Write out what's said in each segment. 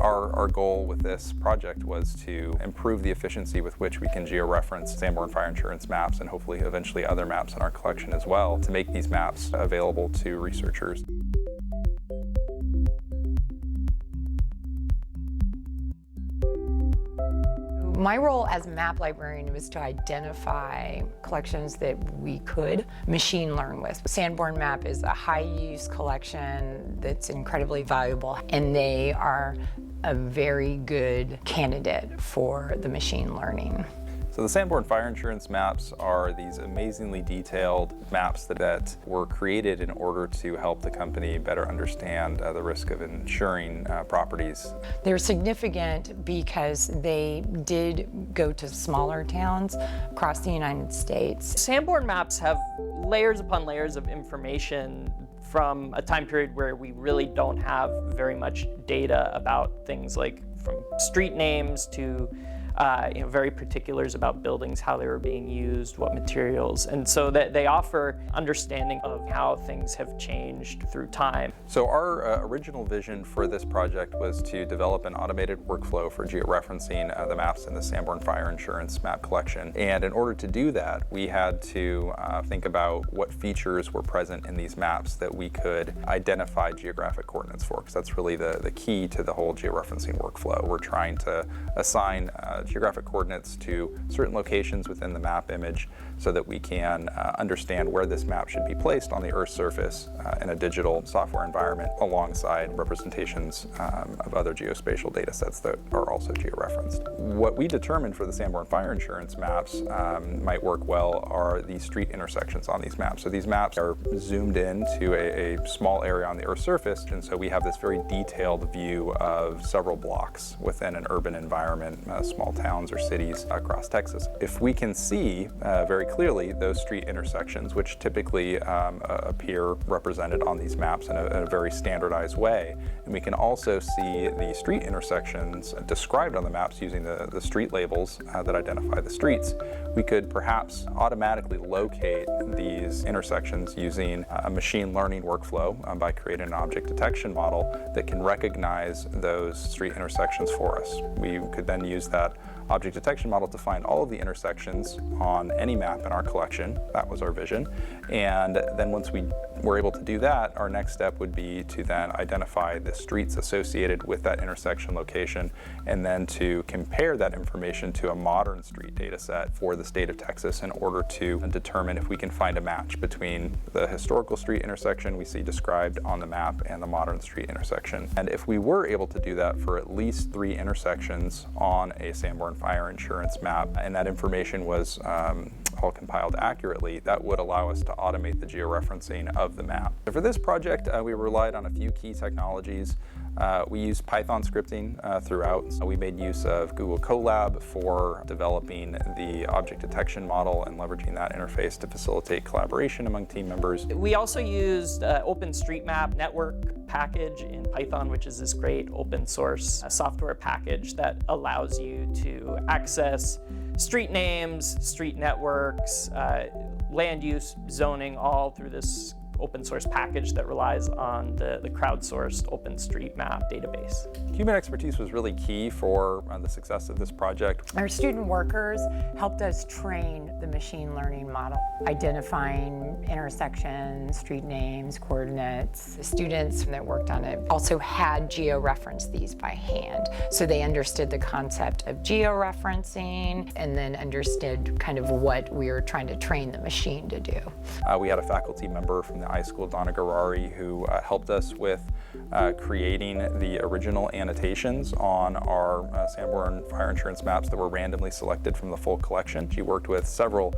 Our goal with this project was to improve the efficiency with which we can georeference Sanborn Fire Insurance maps and hopefully eventually other maps in our collection as well to make these maps available to researchers. My role as map librarian was to identify collections that we could machine learn with. Sanborn Map is a high-use collection that's incredibly valuable, and they are a very good candidate for the machine learning. So the Sanborn Fire Insurance Maps are these amazingly detailed maps that were created in order to help the company better understand the risk of insuring properties. They're significant because they did go to smaller towns across the United States. Sanborn Maps have layers upon layers of information from a time period where we really don't have very much data about things like from street names to very particulars about buildings, how they were being used, what materials, and so that they offer understanding of how things have changed through time. So our original vision for this project was to develop an automated workflow for georeferencing the maps in the Sanborn Fire Insurance map collection. And in order to do that, we had to think about what features were present in these maps that we could identify geographic coordinates for, because that's really the key to the whole georeferencing workflow. We're trying to assign geographic coordinates to certain locations within the map image so that we can understand where this map should be placed on the Earth's surface in a digital software environment alongside representations of other geospatial data sets that are also georeferenced. What we determined for the Sanborn Fire Insurance maps might work well are the street intersections on these maps. So these maps are zoomed in to a small area on the Earth's surface, and so we have this very detailed view of several blocks within an urban environment, small towns or cities across Texas. If we can see very clearly those street intersections, which typically appear represented on these maps in a very standardized way, and we can also see the street intersections described on the maps using the street labels that identify the streets, we could perhaps automatically locate these intersections using a machine learning workflow by creating an object detection model that can recognize those street intersections for us. We could then use that object detection model to find all of the intersections on any map in our collection. That was our vision. And then once we were able to do that, our next step would be to then identify the streets associated with that intersection location and then to compare that information to a modern street data set for the state of Texas in order to determine if we can find a match between the historical street intersection we see described on the map and the modern street intersection. And if we were able to do that for at least 3 intersections on a Sanborn Fire Insurance map, and that information was all compiled accurately, that would allow us to automate the georeferencing of the map. So for this project, we relied on a few key technologies. We used Python scripting throughout. So we made use of Google Colab for developing the object detection model and leveraging that interface to facilitate collaboration among team members. We also used OpenStreetMap network package in Python, which is this great open source software package that allows you to access street names, street networks, land use, zoning, all through this open source package that relies on the crowdsourced OpenStreetMap database. Human expertise was really key for the success of this project. Our student workers helped us train the machine learning model, identifying intersections, street names, coordinates. The students that worked on it also had georeferenced these by hand, so they understood the concept of georeferencing and then understood kind of what we were trying to train the machine to do. We had a faculty member from the iSchool, Donna Garari, who helped us with creating the original annotations on our Sanborn Fire Insurance maps that were randomly selected from the full collection. She worked with several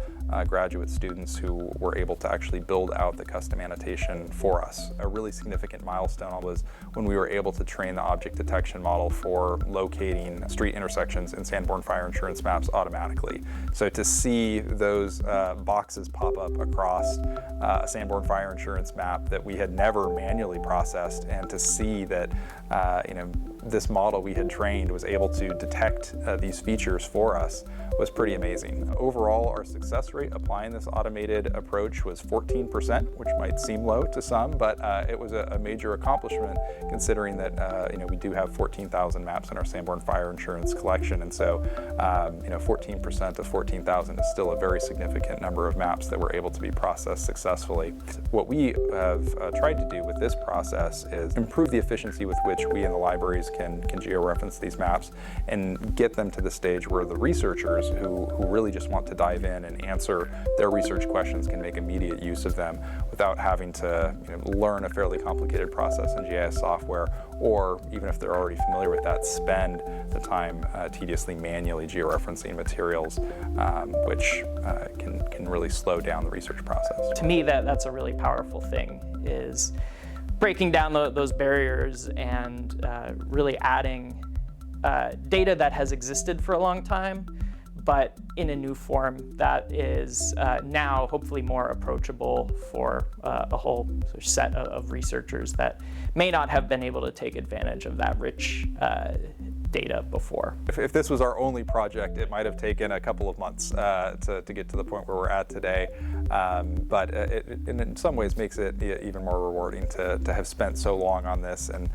graduate students who were able to actually build out the custom annotation for us. A really significant milestone was when we were able to train the object detection model for locating street intersections in Sanborn Fire Insurance maps automatically. So to see those boxes pop up across a Sanborn Fire Insurance map that we had never manually processed, and to see that this model we had trained was able to detect these features for us was pretty amazing. Overall, our success rate applying this automated approach was 14%, which might seem low to some, but it was a major accomplishment considering that we do have 14,000 maps in our Sanborn Fire Insurance collection, and so 14% of 14,000 is still a very significant number of maps that were able to be processed successfully. What we have tried to do with this process is improve the efficiency with which we in the libraries can georeference these maps and get them to the stage where the researchers who really just want to dive in and answer their research questions can make immediate use of them without having to learn a fairly complicated process in GIS software, or even if they're already familiar with that, spend the time tediously manually georeferencing materials, which can really slow down the research process. To me, that's a really powerful thing, is breaking down those barriers and really adding data that has existed for a long time, but in a new form that is now hopefully more approachable for a whole set of researchers that may not have been able to take advantage of that rich data before. If this was our only project, it might have taken a couple of months to get to the point where we're at today, but it in some ways makes it even more rewarding to have spent so long on this and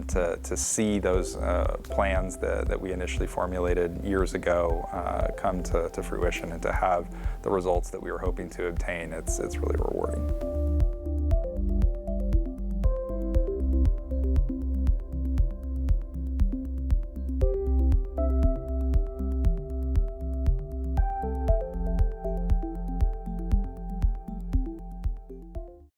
to see those plans that we initially formulated years ago come to fruition and to have the results that we were hoping to obtain. It's really rewarding.